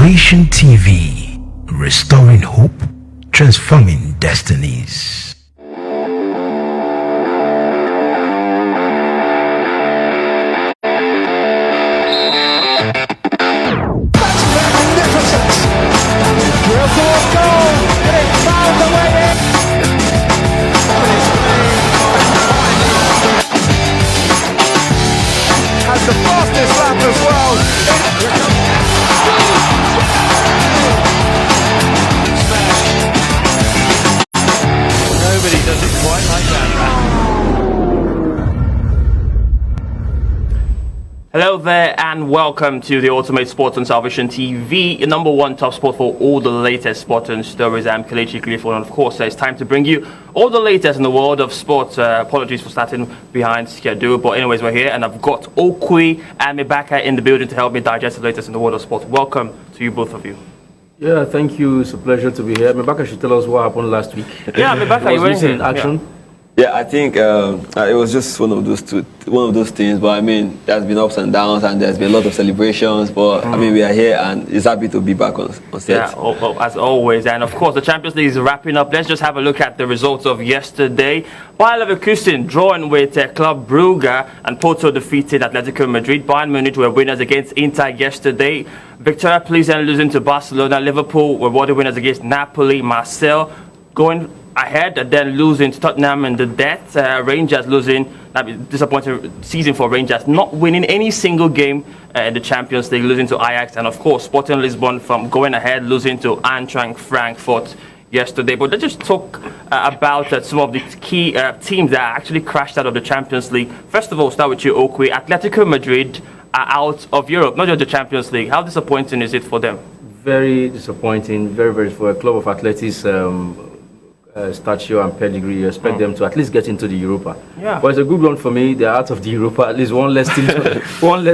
Salvation TV, restoring hope, transforming destinies. The fastest lap as well. Nobody does it quite like that. Hello there and welcome to the Ultimate Sports on Salvation TV, your number one top sport for all the latest sport and stories. I'm Kelechi Clifford, and of course it's time to bring you all the latest in the world of sports. Apologies for starting behind schedule, but anyways, we're here and I've got Okwi and Mibaka in the building to help me digest the latest in the world of sports. Welcome to you, both of you. Yeah, thank you. It's a pleasure to be here. Mibaka should tell us what happened last week. Yeah, Mibaka, you were in action. Yeah, I think it was just one of those things. But I mean, there's been ups and downs, and there's been a lot of celebrations. But I mean, we are here, and it's happy to be back on set. Yeah, as always. And of course, the Champions League is wrapping up. Let's just have a look at the results of yesterday. Bayer Leverkusen drawing with Club Brugge, and Porto defeated Atletico Madrid. Bayern Munich were winners against Inter yesterday. Victoria Plzen losing to Barcelona. Liverpool were worthy winners against Napoli. Marseille going ahead and then losing to Tottenham in the death. Rangers losing. Disappointing season for Rangers, not winning any single game in the Champions League, losing to Ajax, and of course Sporting Lisbon from going ahead, losing to Eintracht Frankfurt yesterday. But let's just talk about some of the key teams that actually crashed out of the Champions League. First of all, start with you, Okwi. Atletico Madrid are out of Europe, not just the Champions League. How disappointing is it for them? Very disappointing, very for a club of athletics. Stature and pedigree, you expect them to at least get into the Europa. Yeah. But it's a good one for me. They're out of the Europa. At least one less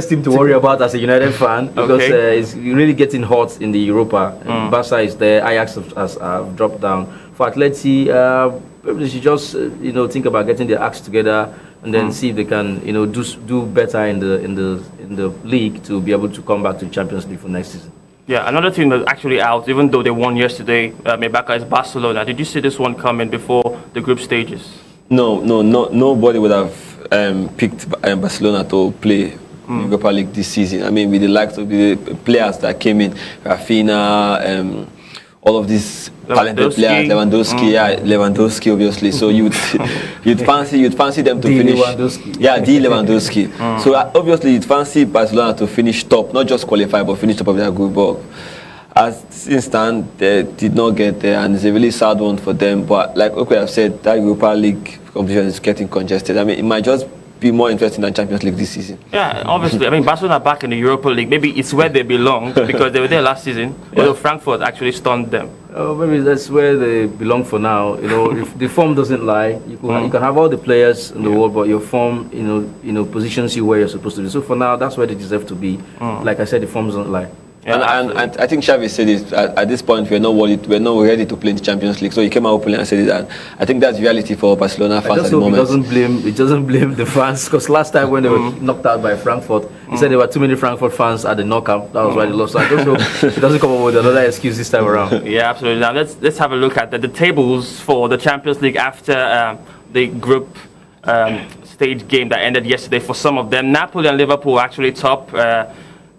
team to worry about as a United fan, because it's really getting hot in the Europa. Barca is there. Ajax has dropped down. For Atleti, they should just think about getting their acts together and then see if they can do better in the league to be able to come back to the Champions League for next season. Yeah, another team that's actually out, even though they won yesterday, Mibaka, is Barcelona. Did you see this one coming before the group stages? No, nobody would have picked Barcelona to play Europa League this season. I mean, with the likes of the players that came in, Rafinha, all of these talented players, Lewandowski, obviously. So you'd fancy them to finish. Lewandowski. So obviously you'd fancy Barcelona to finish top, not just qualify, but finish top of their group. But as things stand, they did not get there, and it's a really sad one for them. But like I've said, that Europa League competition is getting congested. I mean, it might just be more interesting than Champions League this season. Yeah, obviously. I mean, Barcelona are back in the Europa League. Maybe it's where they belong because they were there last season. Although Frankfurt actually stunned them. Maybe that's where they belong for now. If the form doesn't lie, you can have all the players in the world, but your form, positions you where you're supposed to be. So for now, that's where they deserve to be. Like I said, the form doesn't lie. Yeah, and I think Xavi said it, at this point we're not ready to play in the Champions League. So he came out openly and said it, and I think that's reality for Barcelona fans at the moment. It doesn't blame the fans, because last time when they were knocked out by Frankfurt, he said there were too many Frankfurt fans at the knockout. That was why they lost. So I don't know if it doesn't come up with another excuse this time around. Yeah, absolutely. Now let's have a look at the tables for the Champions League after the group stage game that ended yesterday. For some of them, Napoli and Liverpool are actually top.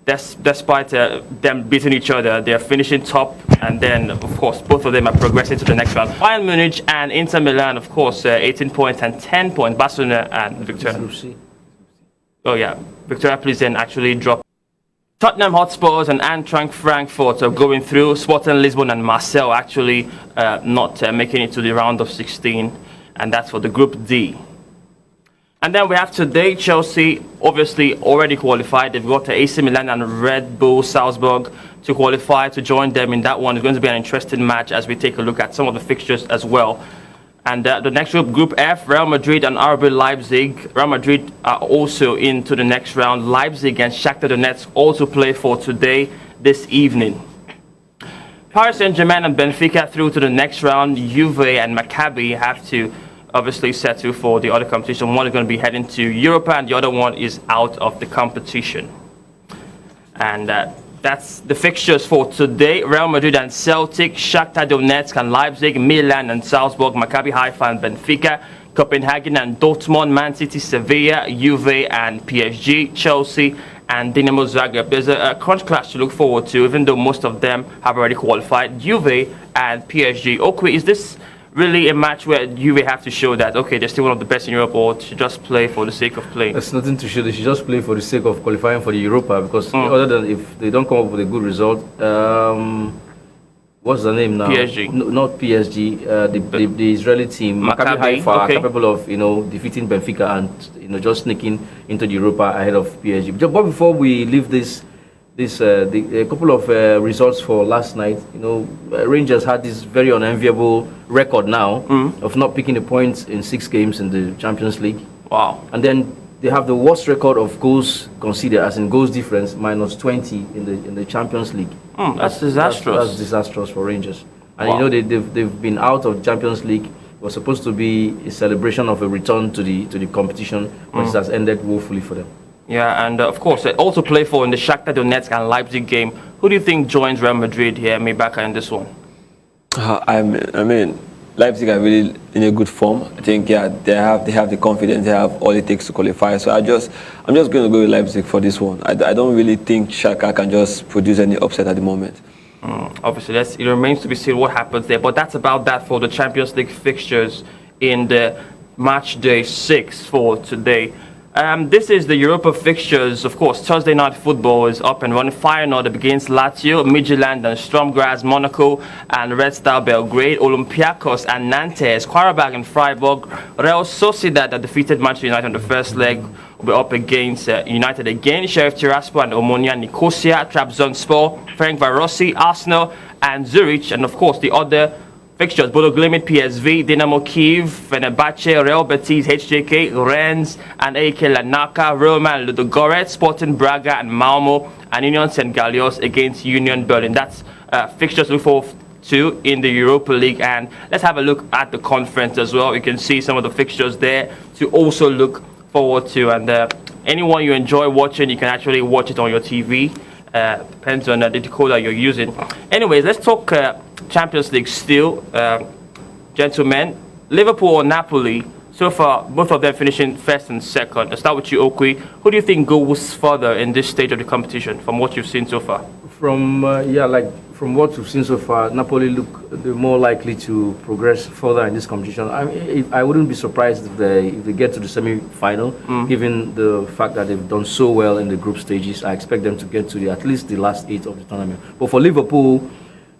Despite them beating each other, they are finishing top, and then, of course, both of them are progressing to the next round. Bayern Munich and Inter Milan, of course, 18 points and 10 points. Barcelona and Victoria. Victoria Plzen actually dropped. Tottenham Hotspurs and Eintracht Frankfurt are going through. Sporting Lisbon and Marseille actually not making it to the round of 16, and that's for the Group D. And then we have today Chelsea, obviously already qualified. They've got AC Milan and Red Bull Salzburg to qualify to join them in that one. It's going to be an interesting match as we take a look at some of the fixtures as well. And the next group, Group F, Real Madrid and RB Leipzig. Real Madrid are also into the next round. Leipzig and Shakhtar Donetsk also play for today, this evening. Paris Saint-Germain and Benfica through to the next round. Juve and Maccabi have to obviously settle for the other competition. One is going to be heading to Europa, and the other one is out of the competition. And That's the fixtures for today. Real Madrid and Celtic, Shakhtar Donetsk and Leipzig, Milan and Salzburg, Maccabi Haifa and Benfica, Copenhagen and Dortmund, Man City, Sevilla, Juve and PSG, Chelsea and Dinamo Zagreb. There's a crunch clash to look forward to, even though most of them have already qualified. Juve and PSG. Okay, is this really a match where Juve have to show that, okay, they're still one of the best in Europe, or to just play for the sake of playing? There's nothing to show. They should just play for the sake of qualifying for the Europa, because other than if they don't come up with a good result, what's the name now? PSG. No, not PSG. The Israeli team, Maccabi Haifa, are capable of defeating Benfica and just sneaking into the Europa ahead of PSG. But before we leave a couple of results for last night. Rangers had this very unenviable record now of not picking the points in 6 games in the Champions League. Wow! And then they have the worst record of goals conceded, as in goals difference, minus 20 in the Champions League. That's disastrous. That's disastrous for Rangers. And wow. They've been out of Champions League. It was supposed to be a celebration of a return to the competition, but it has ended woefully for them. Yeah, and of course, they also play for in the Shakhtar Donetsk and Leipzig game. Who do you think joins Real Madrid here, Mebaka, in this one? I mean, Leipzig are really in a good form. I think, yeah, they have the confidence, they have all it takes to qualify. So I'm just going to go with Leipzig for this one. I don't really think Shakhtar can just produce any upset at the moment. Obviously, it remains to be seen what happens there. But that's about that for the Champions League fixtures in the match day 6 for today. This is the Europa fixtures. Of course, Thursday night football is up and running. Feyenoord begins Lazio, Midtjylland and Sturm Graz, Monaco and Red Star Belgrade, Olympiacos and Nantes, Qarabag and Freiburg, Real Sociedad that defeated Manchester United on the first leg will be up against United again, Sheriff Tiraspol and Omonia Nicosia, Trabzonspor, Ferencvárosi, Arsenal and Zurich, and of course the other fixtures: Bodo Glimt, PSV, Dynamo Kyiv, Fenerbahce, Real Betis, HJK, Rennes and AEK Larnaca, Roma and Ludogorets, Sporting Braga and Malmo, and Union St. Gallios against Union Berlin. That's fixtures to look forward to in the Europa League. And let's have a look at the conference as well. You can see some of the fixtures there to also look forward to. And anyone you enjoy watching, you can actually watch it on your TV. Depends on the decoder you're using. Anyways, let's talk Champions League still. Gentlemen, Liverpool or Napoli, so far both of them finishing first and second. I'll start with you, Okwi. Who do you think goes further in this stage of the competition from what you've seen so far? From what we've seen so far, Napoli look more likely to progress further in this competition. I wouldn't be surprised if they get to the semi-final, given the fact that they've done so well in the group stages. I expect them to get to at least the last 8 of the tournament. But for Liverpool,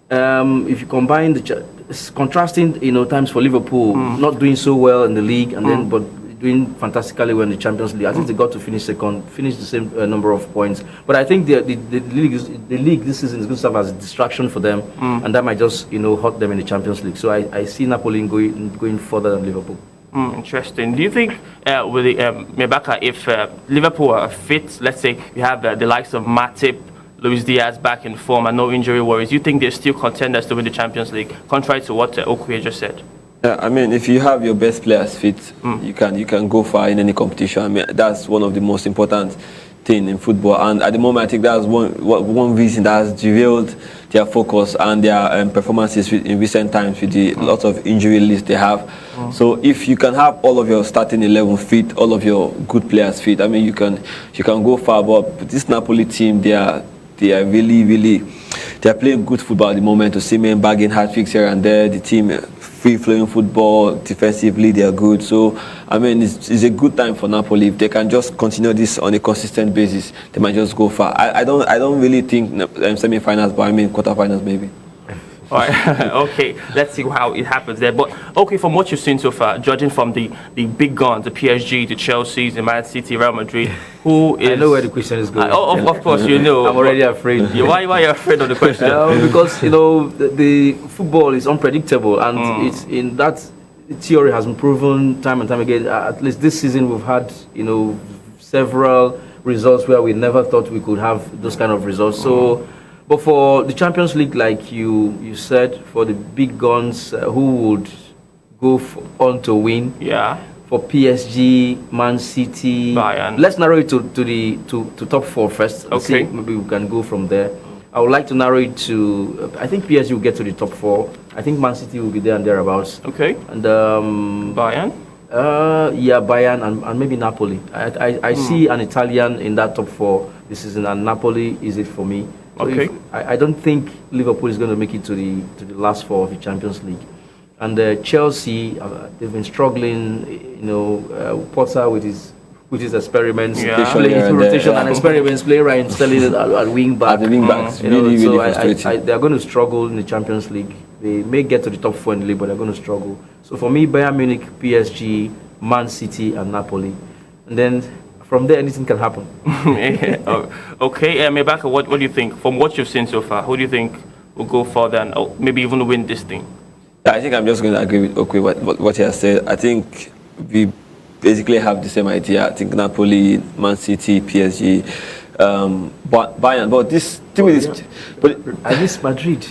if you combine it's contrasting, times for Liverpool not doing so well in the league, and then but doing fantastically well in the Champions League. I think they got to finish second, finish the same number of points. But I think the league this season is going to serve as a distraction for them, and that might just hurt them in the Champions League. So I see Napoli going further than Liverpool. Interesting. Do you think with the Mebaka, if Liverpool are fit, let's say you have the likes of Matip, Luis Diaz back in form and no injury worries, you think they're still contenders to win the Champions League, contrary to what Okwe just said? Yeah, I mean, if you have your best players fit, you can go far in any competition. I mean, that's one of the most important thing in football. And at the moment, I think that's one reason that has derailed their focus and their performances in recent times with the lot of injury list they have. So if you can have all of your starting 11 fit, all of your good players fit, I mean, you can go far. But this Napoli team, they are really playing good football at the moment. To see men bagging hat-tricks here and there, the team free-flowing football, defensively they are good. So I mean, it's a good time for Napoli. If they can just continue this on a consistent basis, they might just go far. I don't really think semi-finals, but I mean quarterfinals maybe. All right. Okay, let's see how it happens there. But okay, from what you've seen so far, judging from the big guns, the PSG, the Chelsea, the Man City, Real Madrid, who is... I know where the question is going. Of course, you know. I'm already afraid. Why are you afraid of the question? Because the football is unpredictable, and it's in that theory has been proven time and time again. At least this season, we've had several results where we never thought we could have those kind of results. So. But for the Champions League, like you said, for the big guns, who would go on to win? Yeah. For PSG, Man City, Bayern. Let's narrow it to top 4 first. Okay. See, maybe we can go from there. I would like to narrow it to, I think PSG will get to the top 4. I think Man City will be there and thereabouts. Okay. And Bayern? Yeah, Bayern and maybe Napoli. I see an Italian in that top 4 this season, and Napoli is it for me. So Okay. I don't think Liverpool is going to make it to the last 4 of the Champions League. And Chelsea, they've been struggling. You know, Potter with his experiments, playing through rotation and experiments, play Ryan Sterling at wing back. At the wing backs, You know, really so frustrating. they're going to struggle in the Champions League. They may get to the top 4 in the league, but they're going to struggle. So for me, Bayern Munich, PSG, Man City, and Napoli. And then from there, anything can happen. Okay, Mebaka, what do you think? From what you've seen so far, who do you think will go further and maybe even win this thing? I think I'm just going to agree with what he has said. I think we basically have the same idea. I think Napoli, Man City, PSG, Bayern. But this team is. But I miss Madrid.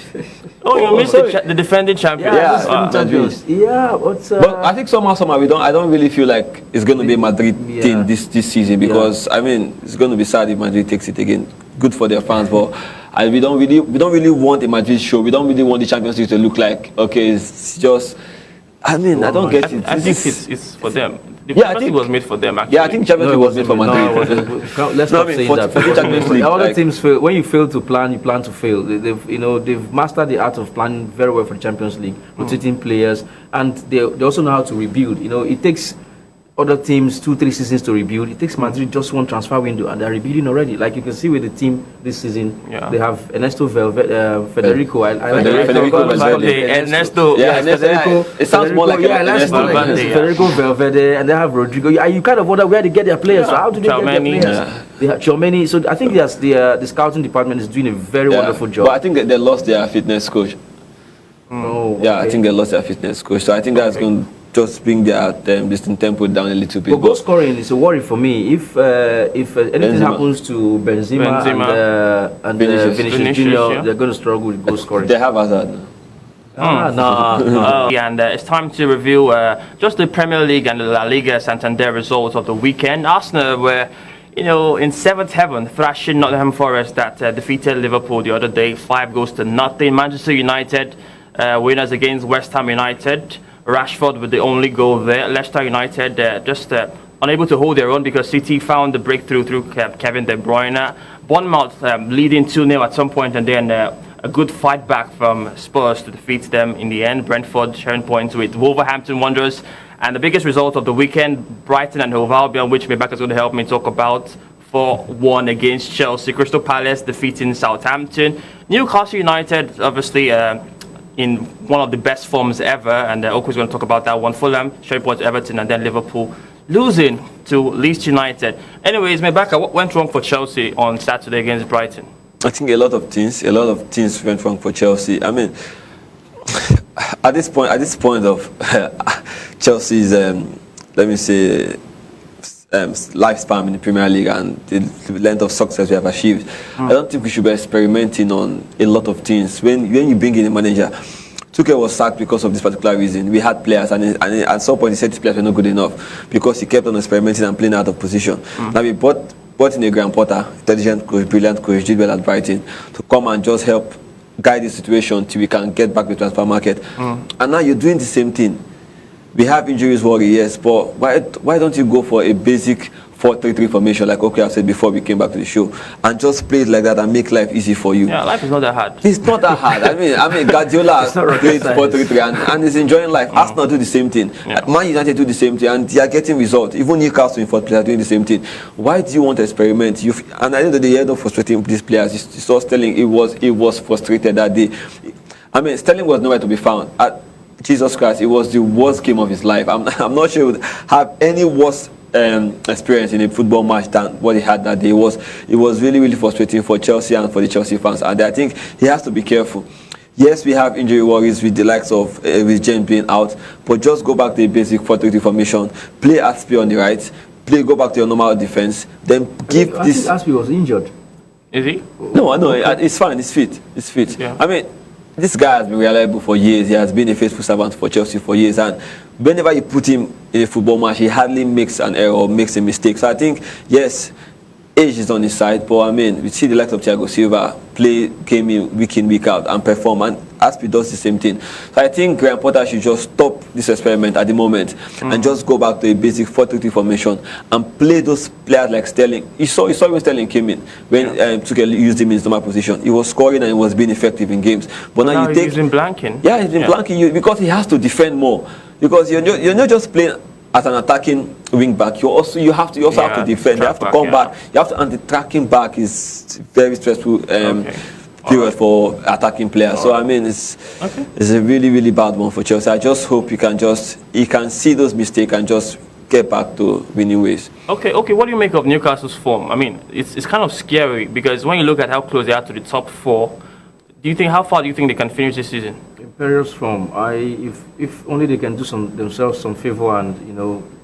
Oh, you missed the defending champion. Champions. Yeah, but I think somehow I don't really feel like it's going to be a Madrid thing this season, because I mean it's going to be sad if Madrid takes it again. Good for their fans, but we don't really want a Madrid show. We don't really want the Champions League to look like, okay, it's just. I mean, I don't get it. I think it's for them. The Yeah, I Champions League think- was made for them, actually. Yeah, I think Champions League was made for Madrid. Let's No, not I mean, say for that. the Champions League, Other like- teams fail. When you fail to plan, you plan to fail. They've mastered the art of planning very well for the Champions League, rotating players, and they also know how to rebuild. You know, it takes other teams 2-3 seasons to rebuild. It takes Madrid just one transfer window, and they're rebuilding already. Like you can see with the team this season, they have Ernesto Federico. Federico Valverde. Ernesto. Yeah, Ernesto, it sounds more like Federico Valverde, and they have Rodrigo. You kind of wonder where they get their players. So how do they get their Tchouaméni. players? They have Tchouaméni. So I think the scouting department is doing a very wonderful job. But I think that they lost their fitness coach. Oh, Yeah, I okay. think they lost their fitness coach. So I think that's going to just bring their distant tempo down a little bit. But goal scoring is a worry for me. If anything Benzema. happens to Benzema and Vinicius Junior, yeah. they're going to struggle with goal scoring. They have Hazard now. And it's time to review just the Premier League and the La Liga Santander results of the weekend. Arsenal were, in 7th heaven, thrashing Nottingham Forest that defeated Liverpool the other day, 5-0. Manchester United winners against West Ham United. Rashford with the only goal there. Leicester United just unable to hold their own because City found the breakthrough through Kevin De Bruyne. Bournemouth leading 2-0 at some point, and then a good fight back from Spurs to defeat them in the end. Brentford sharing points with Wolverhampton Wanderers. And the biggest result of the weekend, Brighton and Hove Albion, which Rebecca is going to help me talk about, 4-1 against Chelsea. Crystal Palace defeating Southampton. Newcastle United, obviously, in one of the best forms ever, and Oko's going to talk about that one. Fulham, sharing points to Everton, and then Liverpool losing to Leeds United. Anyways, Rebecca, what went wrong for Chelsea on Saturday against Brighton? I think a lot of things went wrong for Chelsea. I mean, at this point of Chelsea's, let me say, lifespan in the Premier League and the length of success we have achieved, I don't think we should be experimenting on a lot of things. When you bring in a manager, Tuchel was sacked because of this particular reason. We had players, and at some point he said these players were not good enough because he kept on experimenting and playing out of position. Now we brought in a Graham Potter, intelligent coach, brilliant coach, did well at Brighton, to come and just help guide the situation till we can get back to the transfer market. And now you're doing the same thing. We have injuries worry, yes, but why don't you go for a basic 4-3-3 formation, like I've said before we came back to the show, and just play it like that and make life easy for you? Yeah, life is not that hard. It's not that hard. I mean, Guardiola plays 4-3-3 and is enjoying life. Arsenal do the same thing. Man United do the same thing, and they are getting results. Even Newcastle in 4th place are doing the same thing. Why do you want to experiment? And I know that they end up frustrating these players. You saw Sterling, it was frustrated that day. I mean, Sterling was nowhere to be found. Jesus Christ, it was the worst game of his life. I'm not sure he would have any worse experience in a football match than what he had that day. It was really, really frustrating for Chelsea and for the Chelsea fans, and I think he has to be careful. Yes, we have injury worries with the likes of with James being out, but just go back to the basic 4-3-3 formation, play Aspi on the right, go back to your normal defense, then give I this. think Aspi was injured. Is he? No, it's fine. It's fit. Yeah. I mean, this guy has been reliable for years. He has been a faithful servant for Chelsea for years, and whenever you put him in a football match, he hardly makes an error or makes a mistake. So I think, yes, age is on his side, but I mean, we see the likes of Thiago Silva play game in, week out, and perform, and Aspi does the same thing. So I think Graham Potter should just stop this experiment at the moment and just go back to a basic 4-3-3 formation and play those players like Sterling. You saw when Sterling came in, when Tuchel used him in his normal position. He was scoring and he was being effective in games. But now you take... he's been blanking. Yeah, he's been blanking you because he has to defend more. Because you're not just playing as an attacking wing back, you also have to defend. You have to come back. You have to, and the tracking back is very stressful period for attacking players. So I mean, it's a really, really bad one for Chelsea. I just hope he can see those mistakes and just get back to winning ways. Okay. What do you make of Newcastle's form? I mean, it's kind of scary because when you look at how close they are to the top 4, how far do you think they can finish this season? Imperial's form. If only they can do themselves some favor and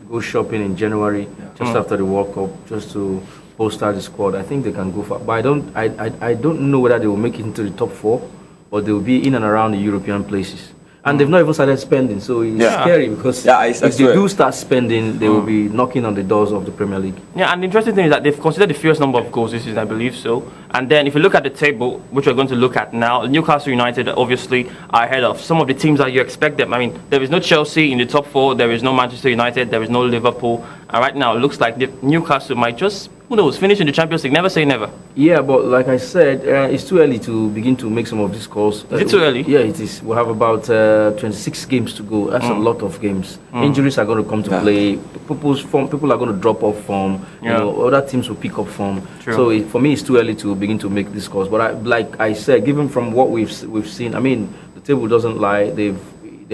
go shopping in January just after the World Cup, just to bolster the squad. I think they can go far. But I don't know whether they will make it into the top 4, or they will be in and around the European places. And they've not even started spending, so it's scary because if they do start spending, they will be knocking on the doors of the Premier League. Yeah, and the interesting thing is that they've considered the fewest number of goals this season, I believe so. And then if you look at the table, which we're going to look at now, Newcastle United obviously are ahead of some of the teams that you expect them. I mean, there is no Chelsea in the top 4, there is no Manchester United, there is no Liverpool. And right now, it looks like Newcastle might just, who knows, finish in the Champions League. Never say never. Yeah, but like I said, it's too early to begin to make some of these calls. Is it too early? Yeah, it is. We have about 26 games to go. That's a lot of games. Injuries are going to come to play. People are going to drop off form. Other teams will pick up form. True. So for me, it's too early to begin to make these calls. But like I said, given from what we've seen, I mean, the table doesn't lie. They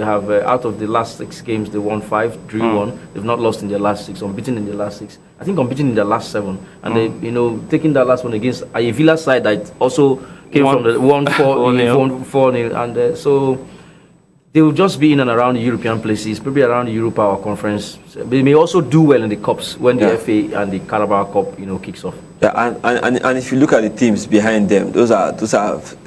have out of the last 6 games, they won 5, drew 1. They've not lost in their last 6, unbeaten in their last 6. I think unbeaten in their last 7. And they, taking that last one against a Villa side that also came from the 1-4-0, and so they will just be in and around the European places, probably around the Europa or conference. They may also do well in the cups when the FA and the Carabao Cup, kicks off. Yeah, and if you look at the teams behind them, those are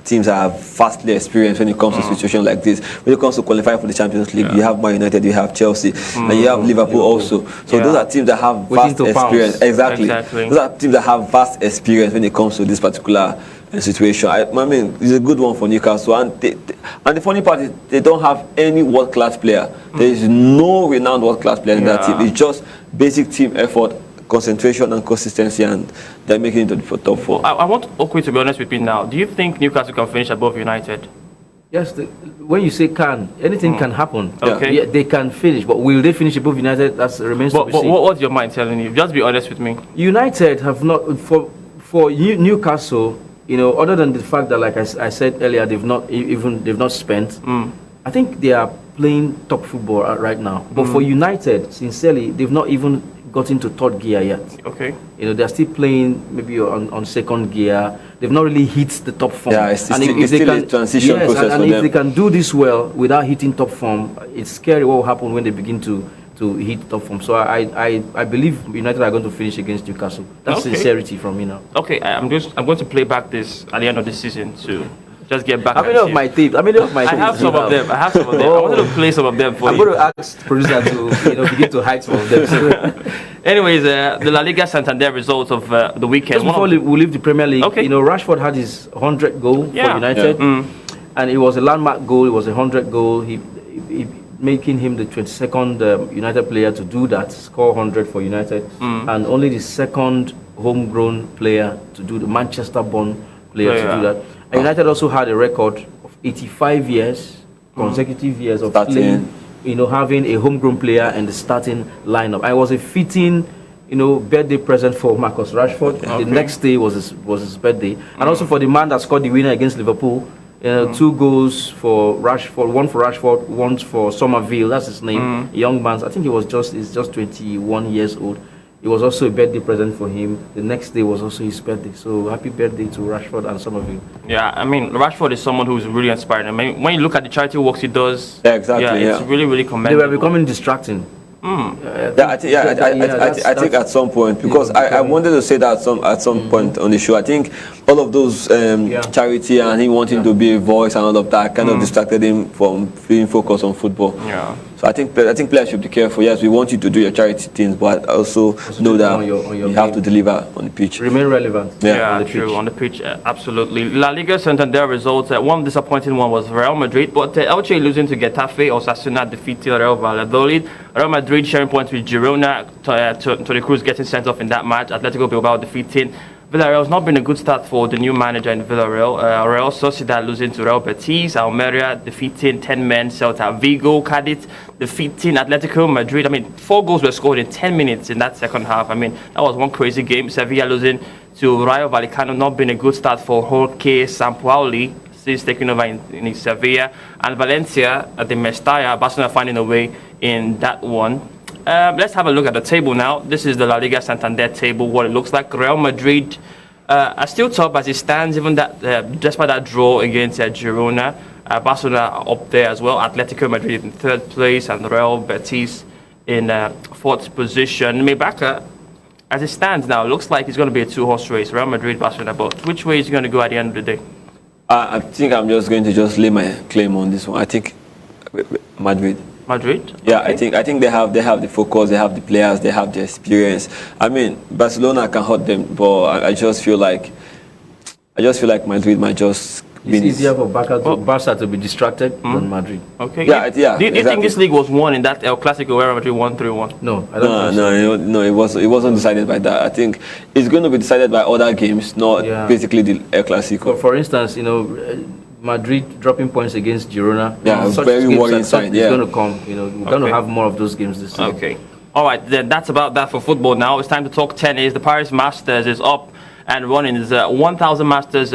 teams that are vastly experienced when it comes to situations like this. When it comes to qualifying for the Champions League, you have Man United, you have Chelsea, and you have Liverpool also. So those are teams that have vast experience. Exactly. Those are teams that have vast experience when it comes to this particular situation. I mean, it's a good one for Newcastle, and the funny part is they don't have any world-class player. There is no renowned world-class player in that team. It's just basic team effort, concentration and consistency, and they're making it to the top 4. I want Okwe to be honest with me now. Do you think Newcastle can finish above United? Yes, when you say can, anything can happen. Okay. Yeah, they can finish, but will they finish above United? That remains to be seen. What's your mind telling you? Just be honest with me. United have not, for Newcastle, other than the fact that, like I said earlier, they've not spent. I think they are playing top football right now. But for United, sincerely, they've not even got into 3rd gear yet. Okay. They're still playing maybe on 2nd gear. They've not really hit the top form. Yeah, it's still a transition process for them. And if they can do this well without hitting top form, it's scary what will happen when they begin to hit top form. So I believe United are going to finish against Newcastle. That's sincerity from me now. Okay, I'm going to play back this at the end of the season to just get back. How many of my tapes? I have some of them. I wanted to play some of them for you. I'm going to ask the producer to begin to hide some of them. So. Anyways, the La Liga Santander results of the weekend. Just before we leave the Premier League, Rashford had his 100th goal for United, and it was a landmark goal. It was a 100th goal. He making him the 22nd United player to do that, score 100 for United, and only the 2nd homegrown player to do the Manchester-born player to do that. And United also had a record of 85 years, consecutive years of playing, having a homegrown player in the starting lineup. And it was a fitting, birthday present for Marcus Rashford. The next day was his birthday, and also for the man that scored the winner against Liverpool. 2 goals for Rashford, 1 for Rashford, 1 for Somerville. That's his name. A young man. I think he's just 21 years old. It was also a birthday present for him. The next day was also his birthday. So happy birthday to Rashford and Somerville. Yeah, I mean, Rashford is someone who's really inspiring. I mean, when you look at the charity works he does, it's really, really commendable. They were becoming distracting. I think at some point, because I wanted to say that at some point on the show, I think all of those charity and him wanting to be a voice and all of that kind of distracted him from being focused on football. Yeah. So I think players should be careful. Yes, we want you to do your charity things, but also know that on your you have to deliver on the pitch. Remain relevant. Yeah, true. On the pitch, absolutely. La Liga Santander results. One disappointing one was Real Madrid, but Elche losing to Getafe. Osasuna defeating Real Valladolid. Real Madrid sharing points with Girona. Toni Kroos getting sent off in that match. Atletico Bilbao defeating Villarreal. Has not been a good start for the new manager in Villarreal. Real Sociedad losing to Real Betis. Almeria defeating 10 men Celta Vigo. Cadiz defeating Atletico Madrid. I mean, 4 goals were scored in 10 minutes in that second half. I mean, that was one crazy game. Sevilla losing to Rayo Vallecano. Not been a good start for Jorge Sampaoli since taking over in Sevilla. And Valencia at the Mestalla. Barcelona finding a way in that one. Let's have a look at the table now. This is the La Liga Santander table, what it looks like. Real Madrid are still top as it stands, even that despite that draw against Girona. Barcelona are up there as well. Atletico Madrid in 3rd place and Real Betis in 4th position. Mebaka, as it stands now, looks like it's going to be a 2-horse race. Real Madrid, Barcelona, but which way is it going to go at the end of the day? I think I'm just going to lay my claim on this one. I think Madrid. Yeah, okay. I think they have the focus, they have the players, they have the experience. I mean, Barcelona can hurt them, but I just feel like Madrid might just It's easier for Barca to be distracted than Madrid. Okay. Yeah. Do you exactly. think this league was won in that El Clasico where Madrid won 3-1? No, I don't think so. No, it wasn't decided by that. I think it's going to be decided by other games, not basically the El Clasico. For instance, Madrid dropping points against Girona. Yeah, very worrying sign. It's going to come. We're going to have more of those games this season. Okay. All right, then that's about that for football. Now it's time to talk tennis. The Paris Masters is up and running. It's a 1,000 Masters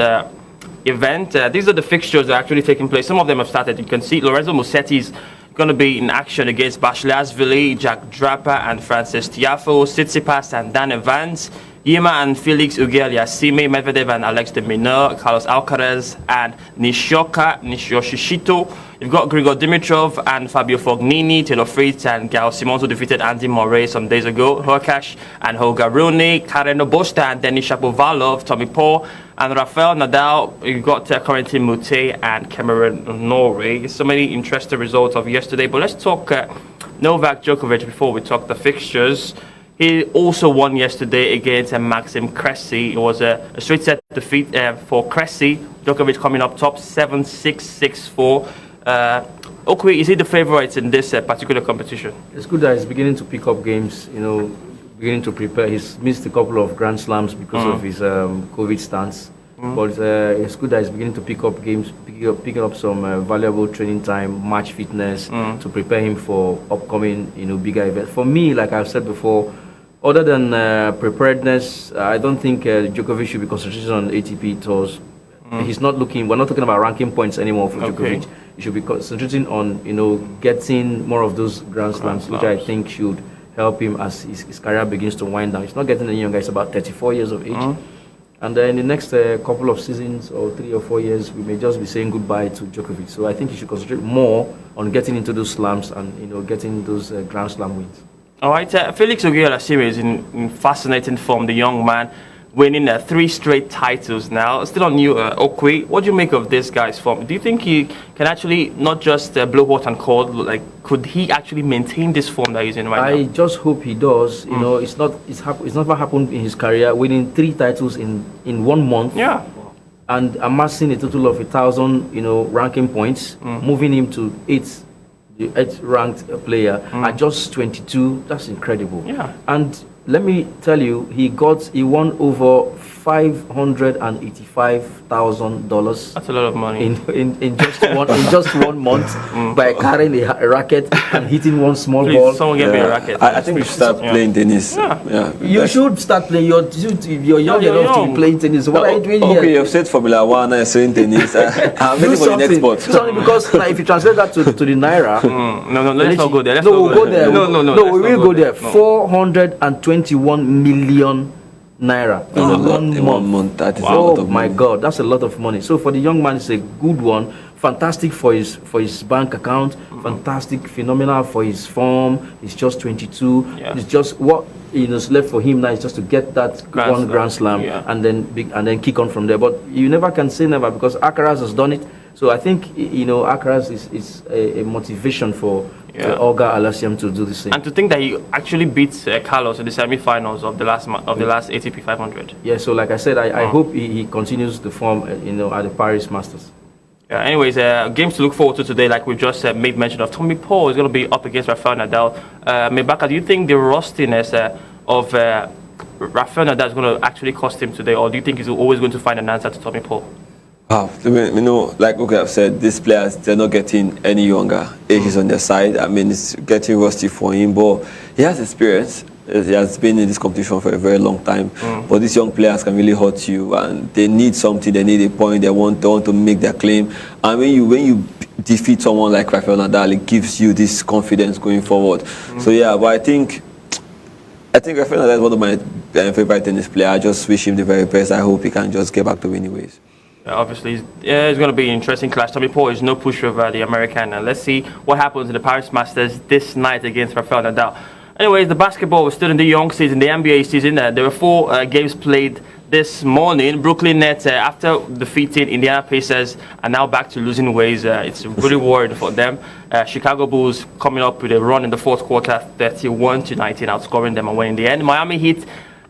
event. These are the fixtures that are actually taking place. Some of them have started. You can see Lorenzo Musetti is going to be in action against Basilashvili, Jack Draper and Francis Tiafoe, Tsitsipas and Dan Evans, Yima and Felix Auger-Aliassime, Medvedev and Alex de Minaur, Carlos Alcaraz and Nishioka Yoshishito. You've got Grigor Dimitrov and Fabio Fognini, Taylor Fritz and Gael Simons, who defeated Andy Murray some days ago, Hurkacz and Holger Rune, Karen Obosta and Denis Shapovalov, Tommy Paul and Rafael Nadal. You've got Corentin Moutet and Cameron Norrie. So many interesting results of yesterday. But let's talk Novak Djokovic before we talk the fixtures. He also won yesterday against Maxim Cressy. It was a straight set defeat for Cressy. Djokovic coming up top 7-6, 6-4. Okwi, is he the favourite in this particular competition? It's good that he's beginning to pick up games, beginning to prepare. He's missed a couple of Grand Slams because of his COVID stance. But it's good that he's beginning to pick up games, picking up some valuable training time, match fitness to prepare him for upcoming, bigger events. For me, like I've said before, other than preparedness, I don't think Djokovic should be concentrating on ATP tours. He's not looking. We're not talking about ranking points anymore for Djokovic. He should be concentrating on, getting more of those Grand Slams, which I think should help him as his career begins to wind down. He's not getting any younger. He's about 34 years of age. And then in the next couple of seasons or 3 or 4 years, we may just be saying goodbye to Djokovic. So I think he should concentrate more on getting into those slams and, getting those Grand Slam wins. All right, Felix Auger-Aliassime is in fascinating form, the young man, winning 3 straight titles now. Still on you, Okwi. What do you make of this guy's form? Do you think he can actually not just blow hot and cold? Like, could he actually maintain this form that he's in right now? I just hope he does. It's never happened in his career, winning 3 titles in 1 month. Yeah. And amassing a total of 1,000, ranking points, moving him to 8th ranked player at just 22. That's incredible. Yeah. And let me tell you, he won over $585,000. That's a lot of money in just one month by carrying a racket and hitting one small Please, ball. someone get me a racket. I think we should start playing tennis. Yeah. You should start playing. You're young enough to be playing tennis. What are you doing here? Okay, you've said Formula 1 and saying tennis. I'm waiting for the next sport. Something because if you translate that to the Naira. No, let's not go there. We'll go there. No, we will go there. 421 million Naira in 1 month. That is a lot of money. My God, that's a lot of money. So for the young man, it's a good one. Fantastic for his bank account. Fantastic, phenomenal for his form. He's just 22. Yeah. It's just what is left for him now is just to get that Grand Slam and then kick on from there. But you never can say never because Alcaraz has done it. So I think Alcaraz is a motivation for Olga Alasiam to do the same. And to think that he actually beat Carlos in the semi-finals of the last ATP 500. Yeah, so like I said, I hope he continues the form, at the Paris Masters. Anyways, games to look forward to today, like we just made mention of. Tommy Paul is going to be up against Rafael Nadal. Mebaka, do you think the rustiness of Rafael Nadal is going to actually cost him today, or do you think he's always going to find an answer to Tommy Paul? Wow, like I've said, these players, they're not getting any younger. Age is on their side. I mean, it's getting rusty for him, but he has experience. He has been in this competition for a very long time. But these young players can really hurt you, and they need something. They need a point. They want to make their claim. And when you defeat someone like Rafael Nadal, it gives you this confidence going forward. So yeah, but I think Rafael Nadal is one of my favorite tennis players. I just wish him the very best. I hope he can just get back to winning ways. Obviously, it's going to be an interesting clash. Tommy Paul is no pushover, the American. And let's see what happens in the Paris Masters this night against Rafael Nadal. Anyways, the basketball was still in the young season, the NBA season. There were 4 games played this morning. Brooklyn Nets, after defeating Indiana Pacers, are now back to losing ways. It's really worried for them. Chicago Bulls coming up with a run in the fourth quarter, 31-19, outscoring them and winning the end. Miami Heat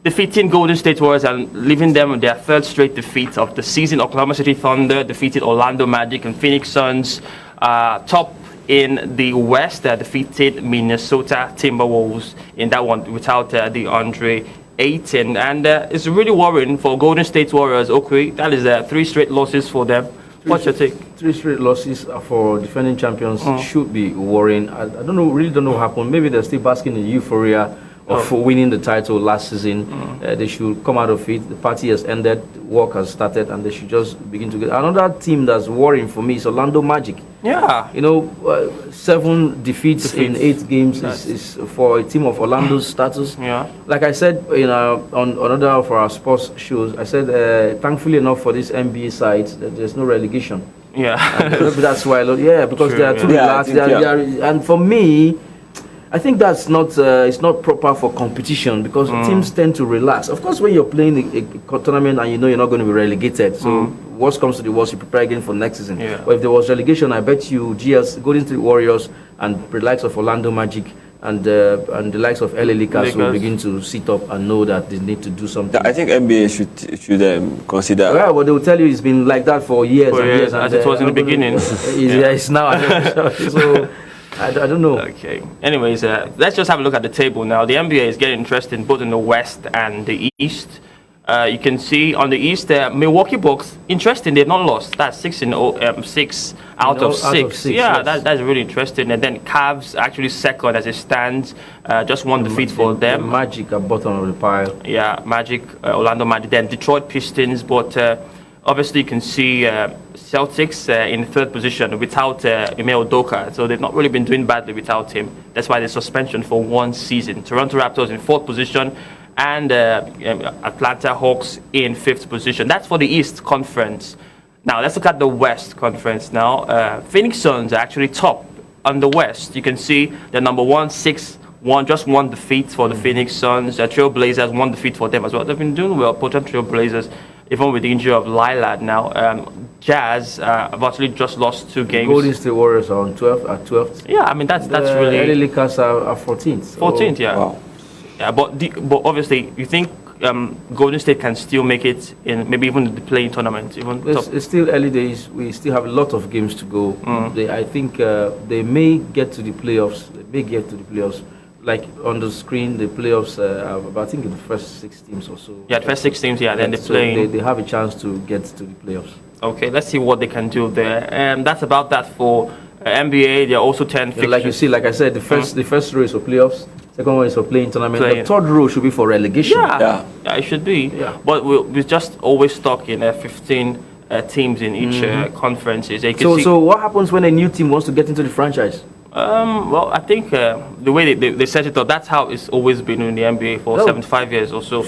defeating Golden State Warriors and leaving them with their 3rd straight defeat of the season. Oklahoma City Thunder defeated Orlando Magic, and Phoenix Suns top in the West defeated Minnesota Timberwolves in that one without DeAndre Ayton. And it's really worrying for Golden State Warriors. Okay, that is 3 straight losses for them. What's your take? 3 straight losses for defending champions should be worrying. I really don't know what happened. Maybe they're still basking in euphoria of winning the title last season. They should come out of it. The party has ended, work has started, and they should just begin to get. Another team that's worrying for me is Orlando Magic. Yeah. 7 defeats in 8 games is for a team of Orlando's status. Yeah. Like I said, on another of our sports shows, I said, thankfully enough for this NBA side, that there's no relegation. Yeah. Maybe that's why. Because True, they are too relaxed. And for me, I think that's not it's not proper for competition, because teams tend to relax. Of course, when you're playing a tournament and you're not going to be relegated, so worst comes to the worst, you prepare again for next season. Yeah. But if there was relegation, I bet you Golden State Warriors and the likes of Orlando Magic and the likes of LA Lakers will begin to sit up and know that they need to do something. I think NBA should consider. Yeah, well, they will tell you it's been like that for years and years. As it was in the beginning. It's now. So I don't know. Okay. Anyways, let's just have a look at the table now. The NBA is getting interesting both in the West and the East. You can see on the East, Milwaukee Bucks, interesting, they've not lost. That's 6 out of 6. Yeah, yes. That's really interesting. And then Cavs actually second as it stands, just one defeat for them. Magic at bottom of the pile. Yeah, Magic, Orlando Magic, then Detroit Pistons, but obviously you can see Celtics in 3rd position without Ime Udoka, so they've not really been doing badly without him. That's why there's suspension for 1 season. Toronto Raptors in 4th position, and Atlanta Hawks in 5th position. That's for the East Conference. Now let's look at the West Conference now. Phoenix Suns are actually top on the West. You can see they're number 1, 6-1, just 1 defeat for the Phoenix Suns. Trailblazers, 1 defeat for them as well. They've been doing well, potent Trailblazers, even with the injury of Lillard now. Jazz have actually just lost 2 games. Golden State Warriors are on 12th. Yeah, I mean that's really. LA Lakers are 14th. 14th, yeah. Wow. Yeah, but obviously, you think Golden State can still make it in maybe even the playing tournament? It's still early days. We still have a lot of games to go. I think they may get to the playoffs. Like on the screen, the playoffs. I think in the first 6 teams or so. Yeah, the first 6 teams. Yeah, then they play. They have a chance to get to the playoffs. Okay, let's see what they can do there. That's about that for NBA. There are also 10 fixtures. Like you see, like I said, the first row is for playoffs. Second one is for playing tournament. The 3rd row should be for relegation. Yeah, it should be. Yeah. But we're just always stuck in 15 teams in each conferences. So what happens when a new team wants to get into the franchise? Well, I think the way they set it up, that's how it's always been in the NBA for 75 years or so.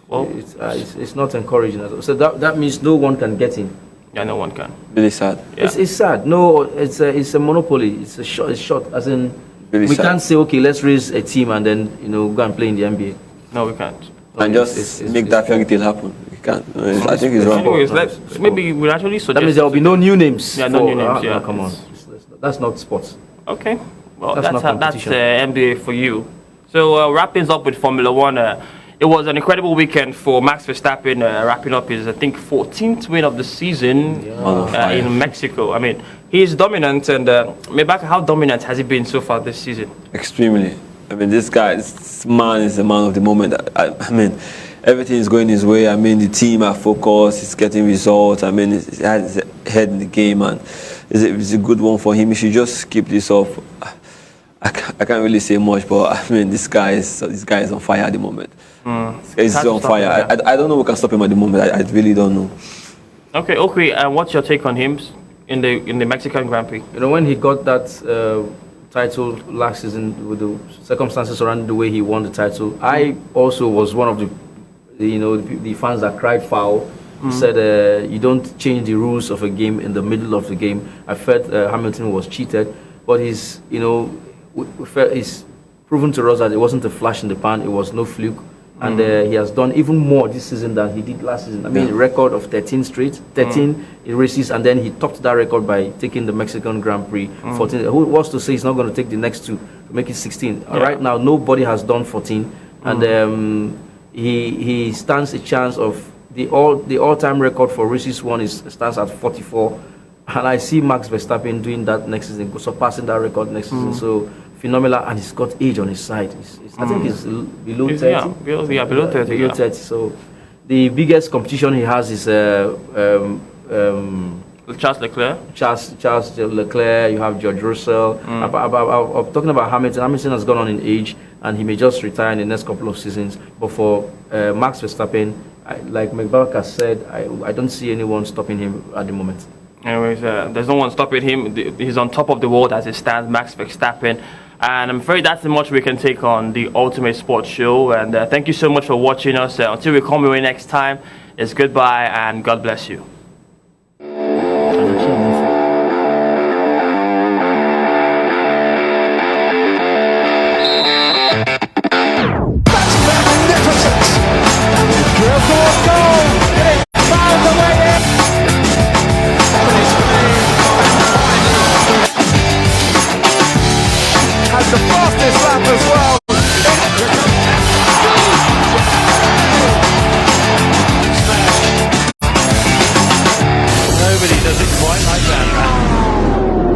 Well, it's not encouraging. So that means no one can get in. Yeah, no one can. Really sad. Yeah. It's sad. No, it's a monopoly. It's short. As in, really we sad. Can't say, okay, let's raise a team and then go and play in the NBA. No, we can't. And just make that fairy tale happen. We can't. I think it's wrong. Anyways, maybe we'll actually suggest. That means there will be no new names. Yeah, no new names. Yeah, come on. That's not sports. Okay. Well, That's not that's competition. NBA for you. So wrapping up with Formula One, it was an incredible weekend for Max Verstappen, wrapping up his, I think, 14th win of the season in Mexico. I mean, he's dominant, and Mebaka, how dominant has he been so far this season? Extremely. I mean, this man is the man of the moment. I mean, everything is going his way. I mean, the team are focused. He's getting results. I mean, he has his head in the game, and it's a good one for him. He should just keep this up. I can't really say much, but I mean, this guy is on fire at the moment. He's on fire. I don't know who can stop him at the moment. I really don't know. Okay. And what's your take on him in the Mexican Grand Prix? You know, when he got that title last season, with the circumstances surrounding the way he won the title, I also was one of the fans that cried foul. Said you don't change the rules of a game in the middle of the game. I felt Hamilton was cheated, but he's proven to us that it wasn't a flash in the pan. It was no fluke. And he has done even more this season than he did last season. I mean, a record of 13 races, and then he topped that record by taking the Mexican Grand Prix 14. Who was to say he's not going to take the next two to make it 16? Yeah. Right now, nobody has done 14, and he stands a chance of the all-time record for races won stands at 44, and I see Max Verstappen doing that next season, surpassing that record next season. So phenomenal, and he's got age on his side. I think he's below 30. Yeah, below 30. Below 30. So the biggest competition he has is Charles Leclerc. Charles Leclerc. You have George Russell. I'm talking about Hamilton. Hamilton has gone on in age, and he may just retire in the next couple of seasons. But for Max Verstappen, like McBark said, I don't see anyone stopping him at the moment. Anyways, there's no one stopping him. He's on top of the world as it stands, Max Verstappen. And I'm afraid that's the much we can take on the Ultimate Sports Show. And thank you so much for watching us. Until we come away next time, it's goodbye and God bless you.